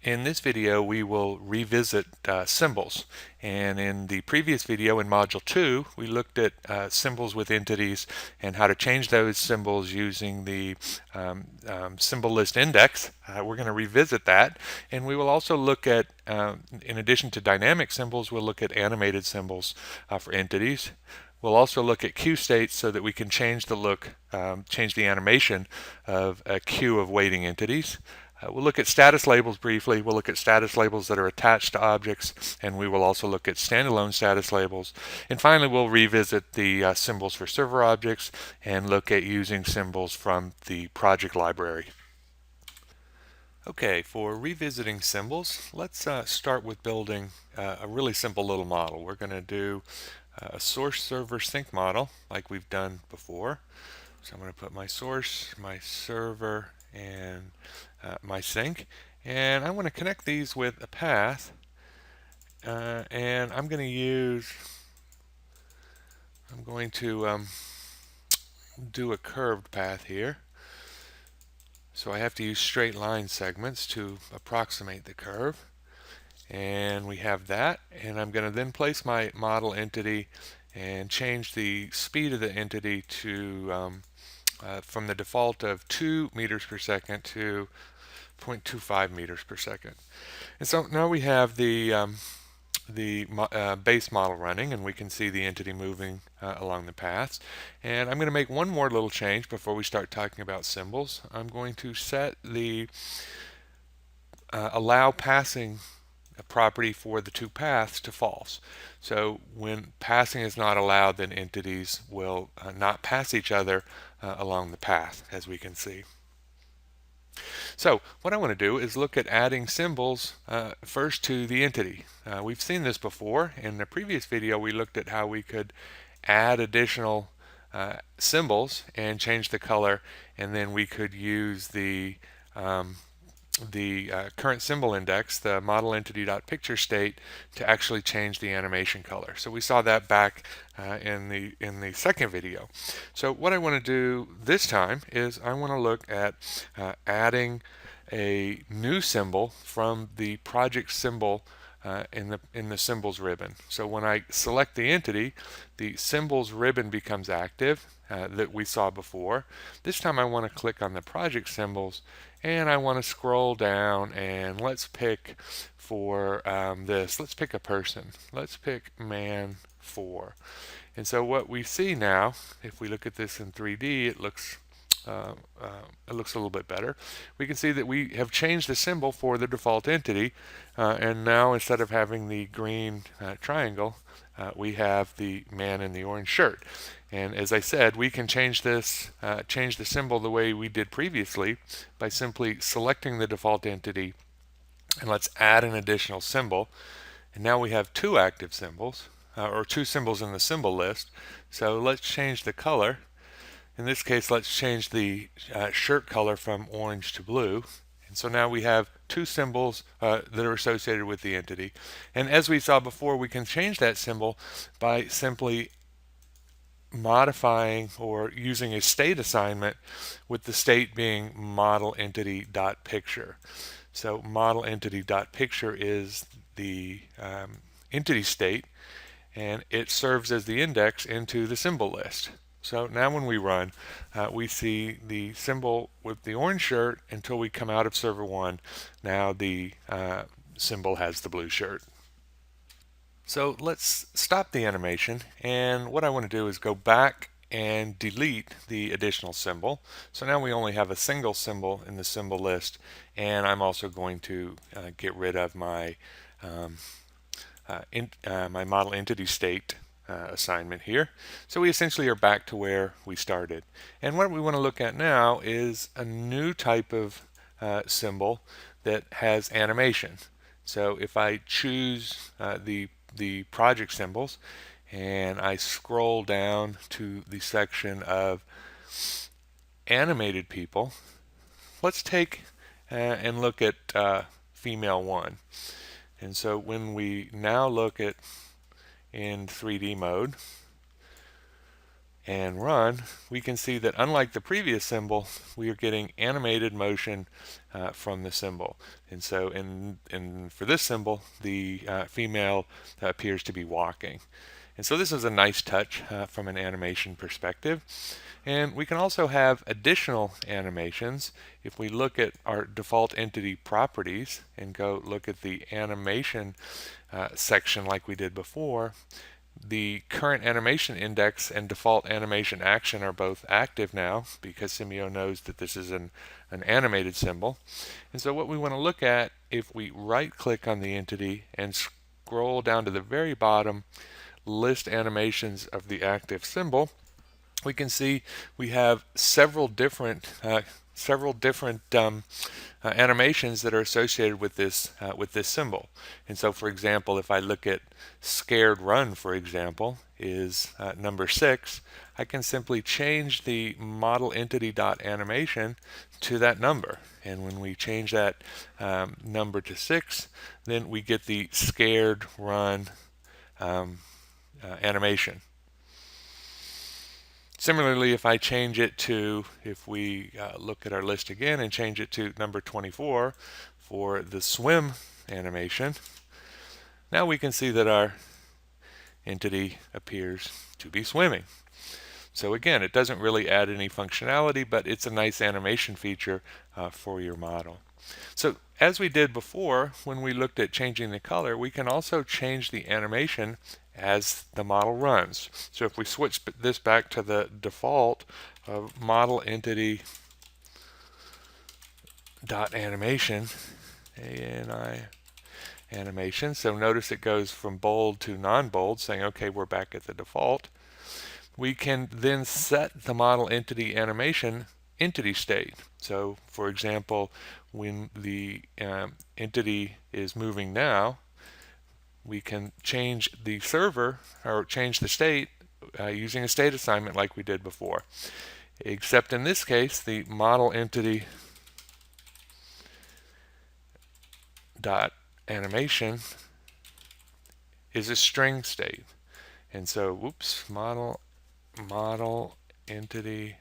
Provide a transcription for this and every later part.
In this video we will revisit symbols, and in the previous video in Module 2 we looked at symbols with entities and how to change those symbols using the symbol list index. We're going to revisit that, and we will also look at, in addition to dynamic symbols, we'll look at animated symbols for entities. We'll also look at queue states so that we can change the look, change the animation of a queue of waiting entities. We'll look at status labels briefly. We'll look at status labels that are attached to objects, and we will also look at standalone status labels. And finally, we'll revisit the symbols for server objects and look at using symbols from the project library. Okay, for revisiting symbols, let's start with building a really simple little model. We're going to do a source server sync model like we've done before. So I'm going to put my source, my server, and my sync, and I want to connect these with a path, and I'm going to do a curved path here. So I have to use straight line segments to approximate the curve, and we have that. And I'm going to then place my model entity and change the speed of the entity to from the default of 2 meters per second to 0.25 meters per second. And so now we have the base model running, and we can see the entity moving along the paths. And I'm going to make one more little change before we start talking about symbols. I'm going to set the allow passing property for the two paths to false. So when passing is not allowed, then entities will not pass each other along the path, as we can see. So what I want to do is look at adding symbols first to the entity. We've seen this before. In the previous video we looked at how we could add additional symbols and change the color, and then we could use the current symbol index, the model entity.picture state, to actually change the animation color. So we saw that back in the second video. So what I want to do this time is I want to look at adding a new symbol from the project symbol in the symbols ribbon. So when I select the entity, the symbols ribbon becomes active that we saw before. This time I want to click on the project symbols, and I want to scroll down, and let's pick for let's pick a person. Let's pick man 4. And so what we see now, if we look at this in 3D, it looks a little bit better. We can see that we have changed the symbol for the default entity, and now instead of having the green triangle, we have the man in the orange shirt. And as I said, we can change this, change the symbol the way we did previously by simply selecting the default entity, and let's add an additional symbol. And now we have two active symbols, or two symbols in the symbol list. So let's change the color. In this case, let's change the shirt color from orange to blue. And so now we have two symbols that are associated with the entity. And as we saw before, we can change that symbol by simply modifying or using a state assignment, with the state being model entity.picture. So model entity.picture is the entity state, and it serves as the index into the symbol list. So now when we run, we see the symbol with the orange shirt until we come out of server 1. Now the symbol has the blue shirt. So let's stop the animation, and what I want to do is go back and delete the additional symbol. So now we only have a single symbol in the symbol list, and I'm also going to get rid of my my model entity state assignment here. So we essentially are back to where we started. And what we want to look at now is a new type of symbol that has animation. So if I choose the project symbols and I scroll down to the section of animated people, let's take and look at female 1. And so when we now look at in 3D mode, and run, we can see that unlike the previous symbol, we are getting animated motion from the symbol. And so for this symbol, the female appears to be walking. And so this is a nice touch from an animation perspective. And we can also have additional animations. If we look at our default entity properties and go look at the animation section like we did before, the current animation index and default animation action are both active now because Simio knows that this is an animated symbol. And so what we want to look at, if we right click on the entity and scroll down to the very bottom, list animations of the active symbol, we can see we have several different animations that are associated with this symbol. And so, for example, if I look at scared run, for example, is number 6, I can simply change the model entity.animation to that number. And when we change that number to 6, then we get the scared run animation. Similarly, if I change it to, if we look at our list again and change it to number 24 for the swim animation, now we can see that our entity appears to be swimming. So again, it doesn't really add any functionality, but it's a nice animation feature for your model. So as we did before, when we looked at changing the color, we can also change the animation as the model runs. So if we switch this back to the default of model entity dot animation, ANI animation, so notice it goes from bold to non-bold, saying okay, we're back at the default. We can then set the model entity animation entity state. So for example, when the entity is moving now, we can change the server or change the state using a state assignment like we did before. Except in this case, the model entity dot animation is a string state. And so, whoops, model entity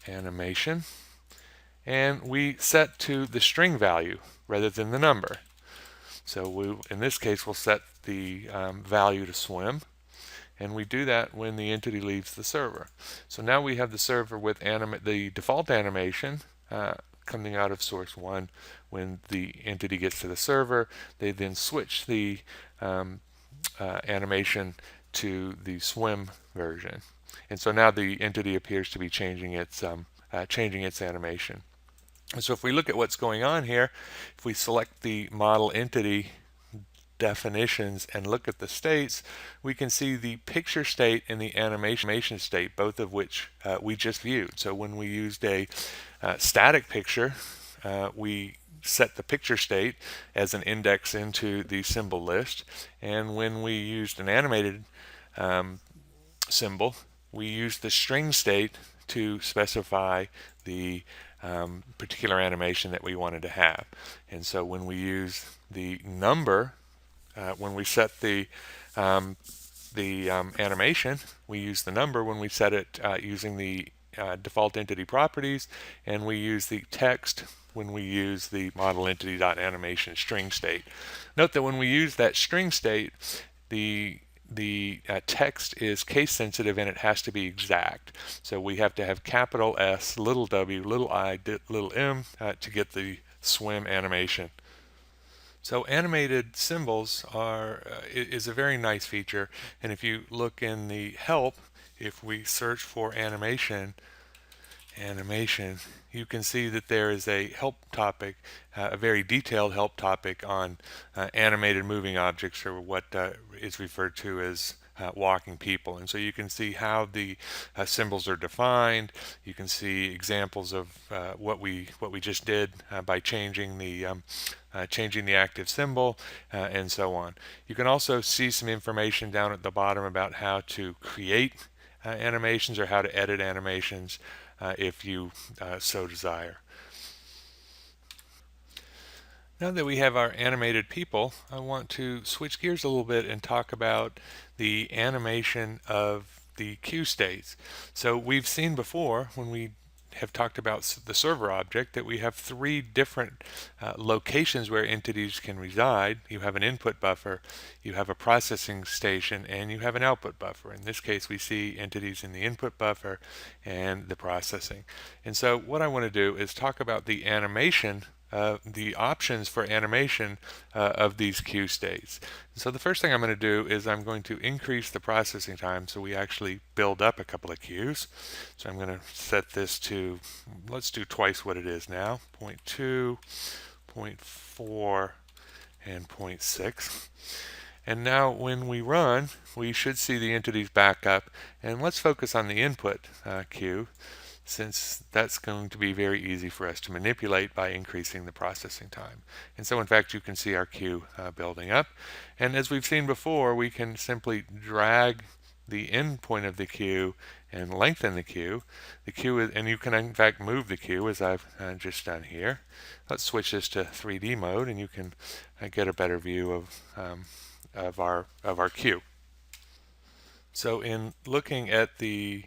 animation, and we set to the string value rather than the number. So in this case, we'll set the value to swim, and we do that when the entity leaves the server. So now we have the server with the default animation coming out of source 1. When the entity gets to the server, they then switch the animation to the swim version. And so now the entity appears to be changing its animation. And so if we look at what's going on here, if we select the model entity definitions and look at the states, we can see the picture state and the animation state, both of which we just viewed. So when we used a static picture, we set the picture state as an index into the symbol list, and when we used an animated symbol, we used the string state to specify the particular animation that we wanted to have. And so when we use the number, when we set the animation, we use the number when we set it using the default entity properties, and we use the text when we use the model entity.animation string state. Note that when we use that string state, the text is case sensitive and it has to be exact. So we have to have capital S, little w, little I, little m to get the swim animation. So animated symbols is a very nice feature, and if you look in the help, if we search for animation, you can see that there is a help topic, a very detailed help topic on animated moving objects, or what is referred to as walking people. And so you can see how the symbols are defined. You can see examples of what we just did by changing the active symbol and so on. You can also see some information down at the bottom about how to create animations or how to edit animations if you so desire. Now that we have our animated people, I want to switch gears a little bit and talk about the animation of the queue states. So we've seen before when we have talked about the server object that we have three different locations where entities can reside. You have an input buffer, you have a processing station, and you have an output buffer. In this case, we see entities in the input buffer and the processing. And so what I want to do is talk about the animation, the options for animation of these queue states. So the first thing I'm going to do is I'm going to increase the processing time so we actually build up a couple of queues. So I'm going to set this to, let's do twice what it is now, 0.2, 0.4, and 0.6. And now when we run, we should see the entities back up. And let's focus on the input queue, since that's going to be very easy for us to manipulate by increasing the processing time. And so in fact you can see our queue building up. And as we've seen before, we can simply drag the end point of the queue and lengthen the queue. The queue is, and you can in fact move the queue as I've just done here. Let's switch this to 3D mode and you can get a better view of our queue. So in looking at the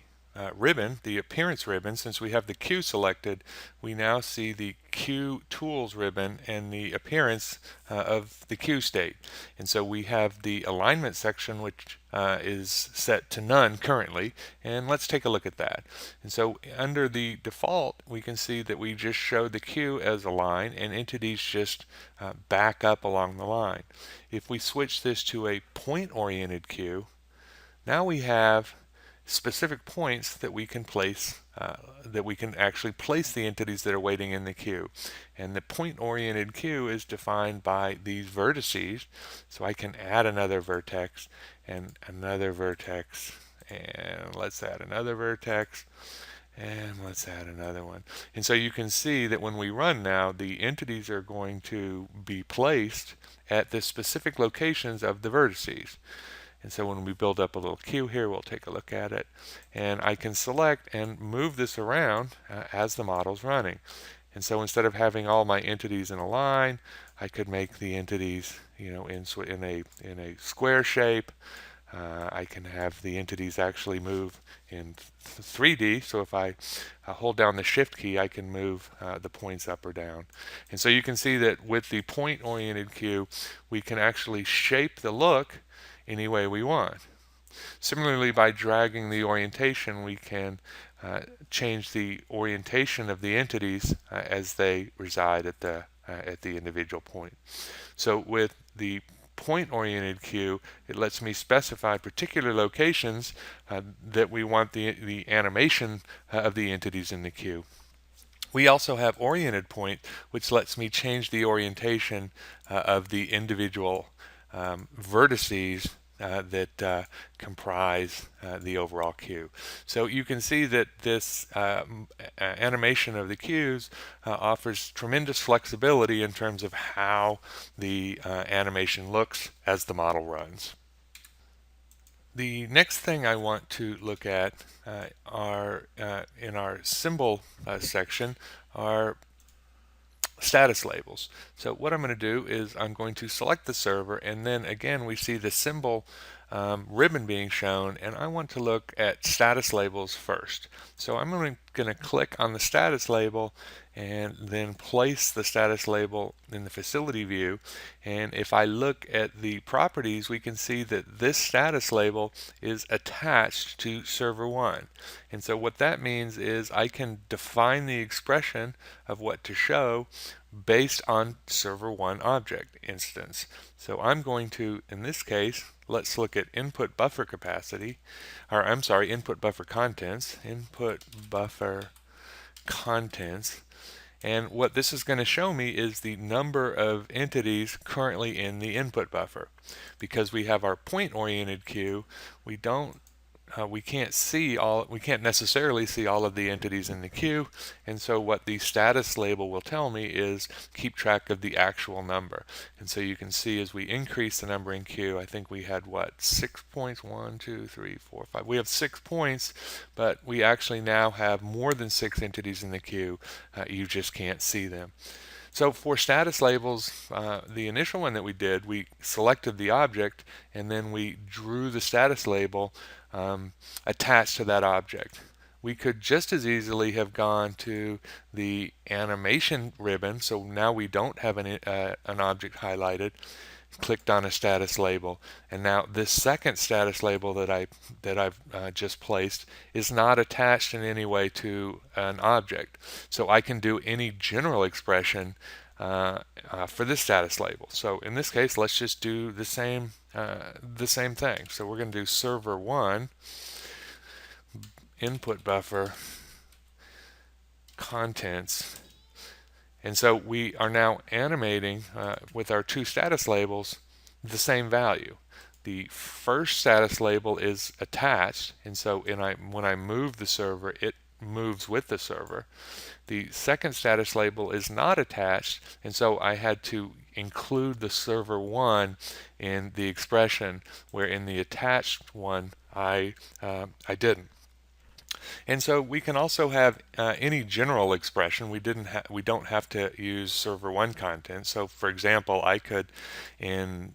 ribbon, the appearance ribbon, since we have the queue selected, we now see the queue tools ribbon and the appearance of the queue state. And so we have the alignment section, which is set to none currently, and let's take a look at that. And so under the default, we can see that we just show the queue as a line and entities just back up along the line. If we switch this to a point-oriented queue, now we have specific points that we can place, that we can actually place the entities that are waiting in the queue. And the point-oriented queue is defined by these vertices. So I can add another vertex and another vertex, and let's add another vertex, and let's add another one. And so you can see that when we run now, the entities are going to be placed at the specific locations of the vertices. And so when we build up a little queue here, we'll take a look at it. And I can select and move this around as the model's running. And so instead of having all my entities in a line, I could make the entities, in a square shape. I can have the entities actually move in 3D. So if I hold down the Shift key, I can move the points up or down. And so you can see that with the point-oriented queue, we can actually shape the look any way we want. Similarly, by dragging the orientation, we can change the orientation of the entities as they reside at the individual point. So with the point-oriented queue, it lets me specify particular locations that we want the animation of the entities in the queue. We also have oriented point, which lets me change the orientation of the individual vertices that comprise the overall queue. So you can see that this animation of the queues offers tremendous flexibility in terms of how the animation looks as the model runs. The next thing I want to look at are in our symbol section are status labels. So what I'm going to do is I'm going to select the server, and then again we see the symbol ribbon being shown, and I want to look at status labels first. So I'm going to click on the status label and then place the status label in the facility view. And if I look at the properties, we can see that this status label is attached to server 1. And so what that means is I can define the expression of what to show based on server 1 object instance. So I'm going to, in this case, let's look at input buffer capacity, or I'm sorry, input buffer contents, and what this is going to show me is the number of entities currently in the input buffer. Because we have our point-oriented queue, we can't necessarily see all of the entities in the queue, and so what the status label will tell me is keep track of the actual number. And so you can see as we increase the number in queue, I think we had 6 points, 1, 2, 3, 4, 5. We have 6 points, but we actually now have more than 6 entities in the queue. You just can't see them. So for status labels, the initial one that we did, we selected the object and then we drew the status label attached to that object. We could just as easily have gone to the animation ribbon, so now we don't have an object highlighted, clicked on a status label, and now this second status label that I've just placed is not attached in any way to an object. So I can do any general expression for this status label. So in this case, let's just do the same thing. So we're going to do server 1 input buffer contents. And so we are now animating with our two status labels the same value. The first status label is attached, and so when I move the server, it moves with the server. The second status label is not attached, and so I had to include the server 1 in the expression, where in the attached one I didn't. And so we can also have any general expression. We don't have to use server 1 content. So for example, I could in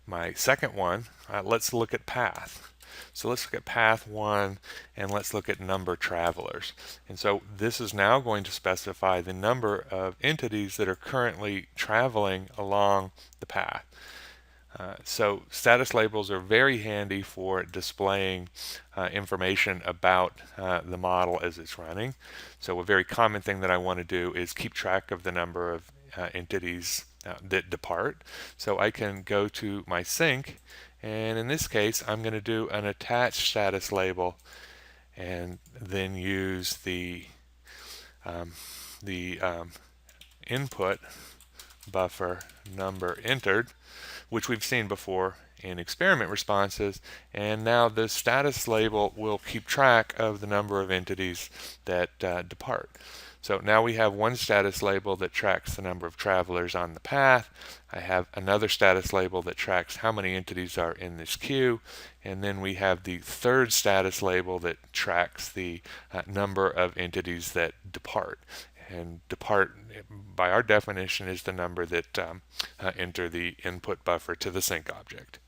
my second one, let's look at path. So let's look at path 1 and let's look at number travelers. And so this is now going to specify the number of entities that are currently traveling along the path. So status labels are very handy for displaying information about the model as it's running. So a very common thing that I want to do is keep track of the number of entities that depart. So I can go to my sync, and in this case I'm going to do an attached status label and then use the input buffer number entered, which we've seen before in experiment responses, and now the status label will keep track of the number of entities that depart. So now we have one status label that tracks the number of travelers on the path. I have another status label that tracks how many entities are in this queue, and then we have the third status label that tracks the number of entities that depart. And depart, by our definition, is the number that enter the input buffer to the sync object.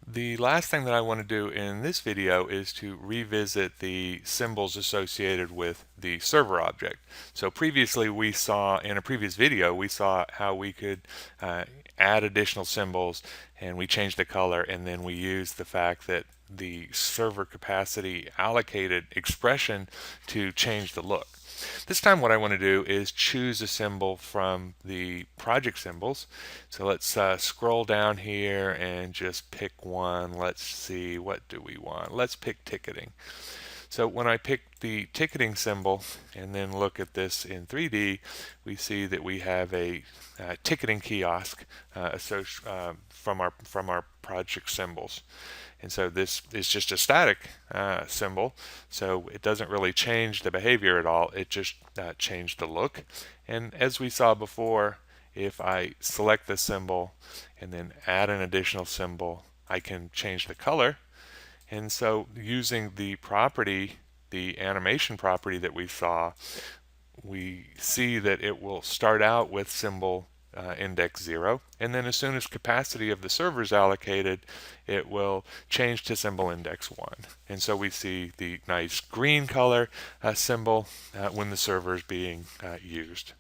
The last thing that I want to do in this video is to revisit the symbols associated with the server object. So previously we saw, in a previous video, we saw how we could add additional symbols, and we changed the color, and then we used the fact that the server capacity allocated expression to change the look. This time what I want to do is choose a symbol from the project symbols. So let's scroll down here and just pick one. Let's see, what do we want? Let's pick ticketing. So when I pick the ticketing symbol and then look at this in 3D, we see that we have a ticketing kiosk from our project symbols. And so this is just a static symbol, so it doesn't really change the behavior at all. It just changed the look. And as we saw before, if I select the symbol and then add an additional symbol, I can change the color. And so using the property, the animation property that we saw, we see that it will start out with symbol index 0, and then as soon as capacity of the server is allocated, it will change to symbol index 1. And so we see the nice green color symbol when the server is being used.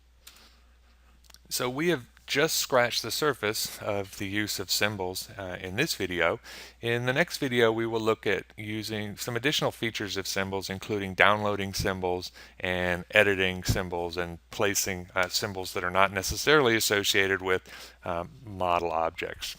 So we have just scratched the surface of the use of symbols in this video. In the next video, we will look at using some additional features of symbols, including downloading symbols and editing symbols and placing symbols that are not necessarily associated with model objects.